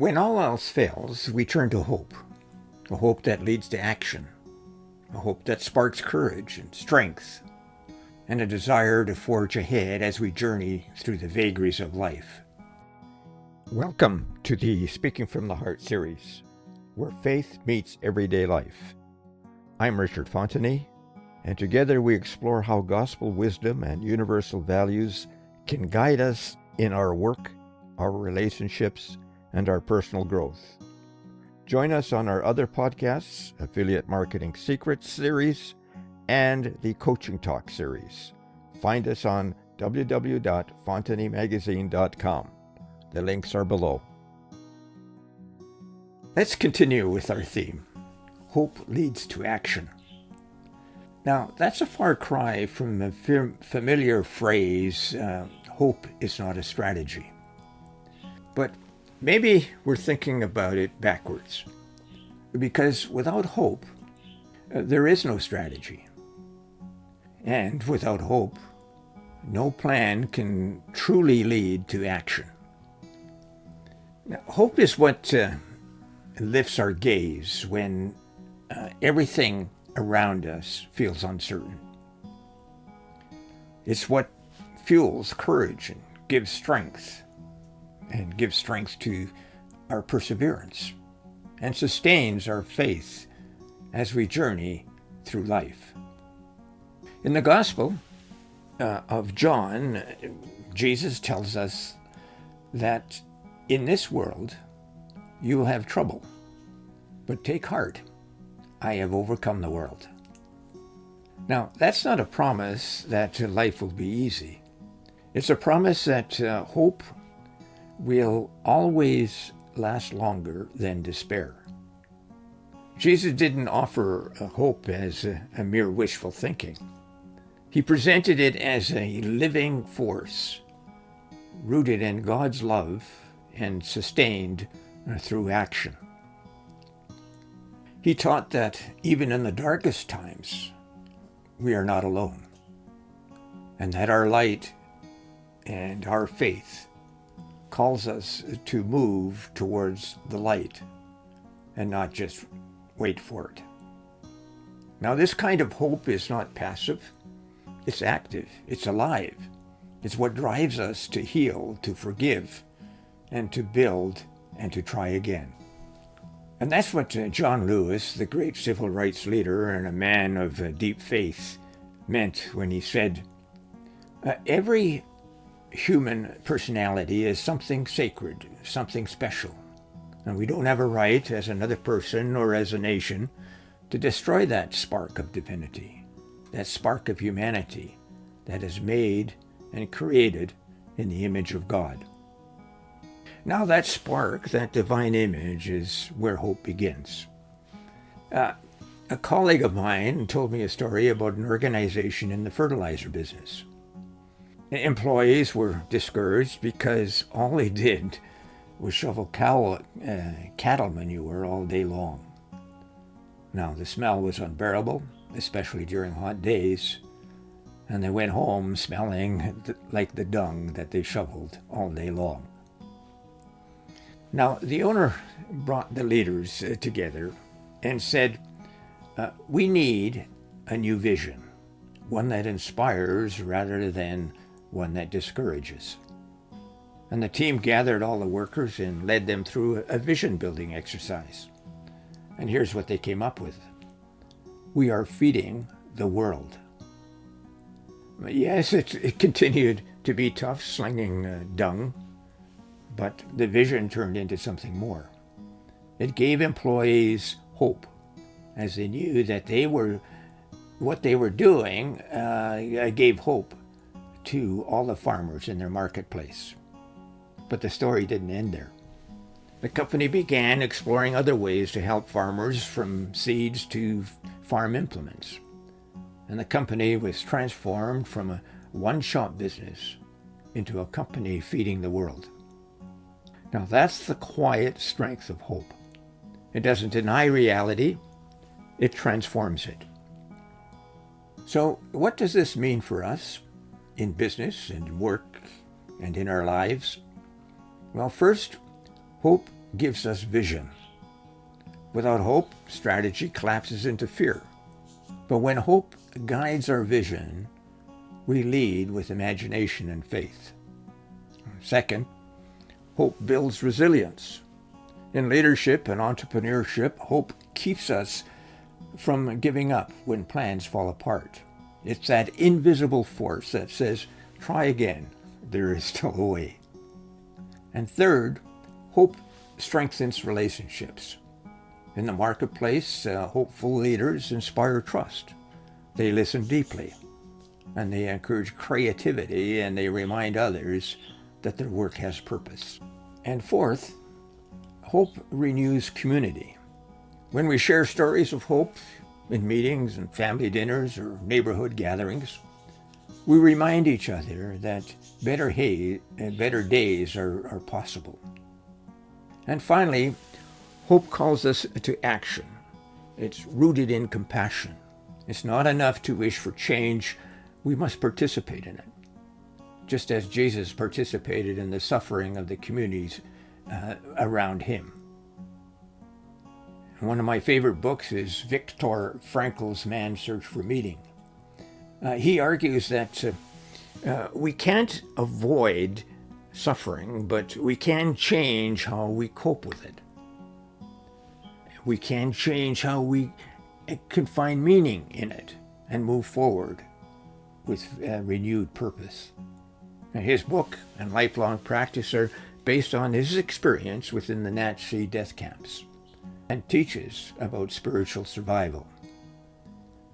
When all else fails, we turn to hope. A hope that leads to action. A hope that sparks courage and strength. And a desire to forge ahead as we journey through the vagaries of life. Welcome to the Speaking from the Heart series, where faith meets everyday life. I'm Richard Fontenay, and together we explore how gospel wisdom and universal values can guide us in our work, our relationships, and our personal growth. Join us on our other podcasts, Affiliate Marketing Secrets series, and the Coaching Talk series. Find us on www.fontenaymagazine.com. The links are below. Let's continue with our theme. Hope leads to action. Now, that's a far cry from the familiar phrase, hope is not a strategy. But maybe we're thinking about it backwards. Because without hope, there is no strategy. And without hope, no plan can truly lead to action. Now, hope is what lifts our gaze when everything around us feels uncertain. It's what fuels courage and gives strength to our perseverance and sustains our faith as we journey through life. In the Gospel of John, Jesus tells us that in this world you will have trouble, but take heart, I have overcome the world. Now, that's not a promise that life will be easy. It's a promise that hope will always last longer than despair. Jesus didn't offer hope as a mere wishful thinking. He presented it as a living force, rooted in God's love and sustained through action. He taught that even in the darkest times, we are not alone, and that our light and our faith calls us to move towards the light and not just wait for it. Now, this kind of hope is not passive. It's active. It's alive. It's what drives us to heal, to forgive, and to build and to try again. And that's what John Lewis, the great civil rights leader and a man of deep faith, meant when he said, every human personality is something sacred, something special. And we don't have a right as another person or as a nation to destroy that spark of divinity, that spark of humanity that is made and created in the image of God. Now that spark, that divine image, is where hope begins. A colleague of mine told me a story about an organization in the fertilizer business. Employees were discouraged because all they did was shovel cattle manure all day long. Now the smell was unbearable, especially during hot days, and they went home smelling like the dung that they shoveled all day long. Now, the owner brought the leaders together and said, we need a new vision, one that inspires rather than one that discourages. And the team gathered all the workers and led them through a vision building exercise. And here's what they came up with. We are feeding the world. Yes, it continued to be tough slinging dung, but the vision turned into something more. It gave employees hope, as they knew that what they were doing gave hope to all the farmers in their marketplace. But the story didn't end there. The company began exploring other ways to help farmers, from seeds to farm implements. And the company was transformed from a one-shop business into a company feeding the world. Now that's the quiet strength of hope. It doesn't deny reality, it transforms it. So what does this mean for us in business and work and in our lives? Well, first, hope gives us vision. Without hope, strategy collapses into fear. But when hope guides our vision, we lead with imagination and faith. Second, hope builds resilience. In leadership and entrepreneurship, hope keeps us from giving up when plans fall apart. It's that invisible force that says, try again, there is still a way. And third, hope strengthens relationships. In the marketplace, hopeful leaders inspire trust. They listen deeply, and they encourage creativity, and they remind others that their work has purpose. And fourth, hope renews community. When we share stories of hope in meetings and family dinners or neighborhood gatherings, we remind each other that better days are possible. And finally, hope calls us to action. It's rooted in compassion. It's not enough to wish for change. We must participate in it, just as Jesus participated in the suffering of the communities around him. One of my favorite books is Viktor Frankl's Man's Search for Meaning. He argues that we can't avoid suffering, but we can change how we cope with it. We can change how we can find meaning in it and move forward with renewed purpose. And his book and lifelong practice are based on his experience within the Nazi death camps and teaches about spiritual survival.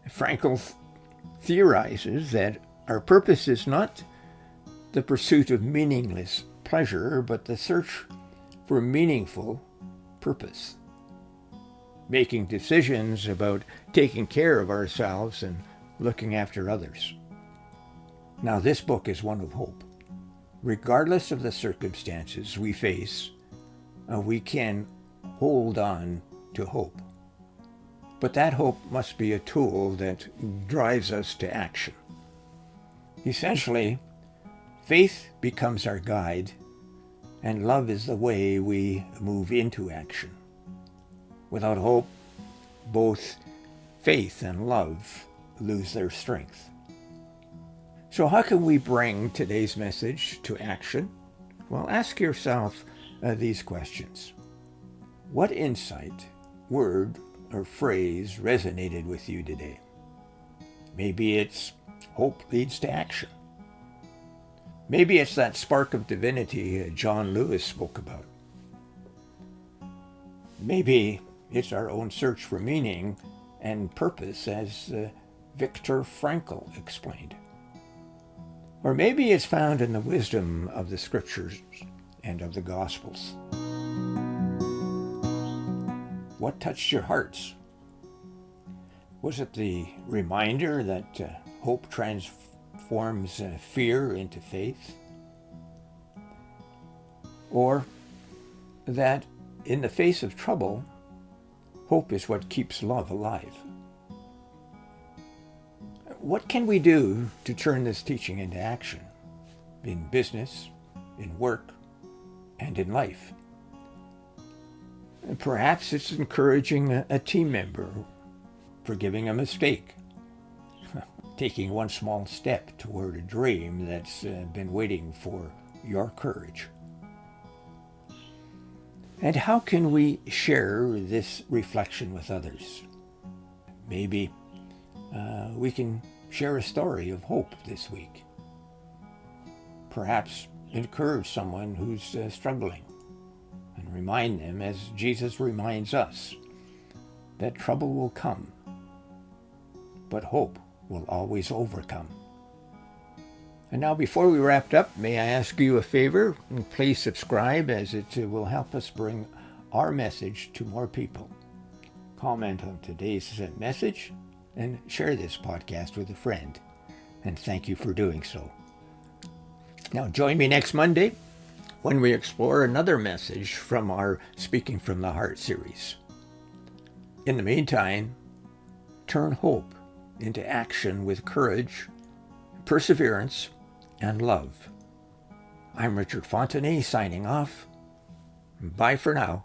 Frankl theorizes that our purpose is not the pursuit of meaningless pleasure, but the search for meaningful purpose. Making decisions about taking care of ourselves and looking after others. Now, this book is one of hope. Regardless of the circumstances we face, we can hold on to hope. But that hope must be a tool that drives us to action. Essentially, faith becomes our guide, and love is the way we move into action. Without hope, both faith and love lose their strength. So how can we bring today's message to action? Well, ask yourself these questions. What insight, word, or phrase resonated with you today? Maybe it's hope leads to action. Maybe it's that spark of divinity John Lewis spoke about. Maybe it's our own search for meaning and purpose, as Viktor Frankl explained. Or maybe it's found in the wisdom of the scriptures and of the Gospels. What touched your hearts? Was it the reminder that hope transforms fear into faith? Or that in the face of trouble, hope is what keeps love alive? What can we do to turn this teaching into action in business, in work, and in life? Perhaps it's encouraging a team member, forgiving a mistake, taking one small step toward a dream that's been waiting for your courage. And how can we share this reflection with others? Maybe we can share a story of hope this week. Perhaps encourage someone who's struggling and remind them, as Jesus reminds us, that trouble will come, but hope will always overcome. And now, before we wrap up, may I ask you a favor? Please subscribe, as it will help us bring our message to more people. Comment on today's message and share this podcast with a friend. And thank you for doing so. Now, join me next Monday when we explore another message from our Speaking from the Heart series. In the meantime, turn hope into action with courage, perseverance, and love. I'm Richard Fontenay, signing off. Bye for now.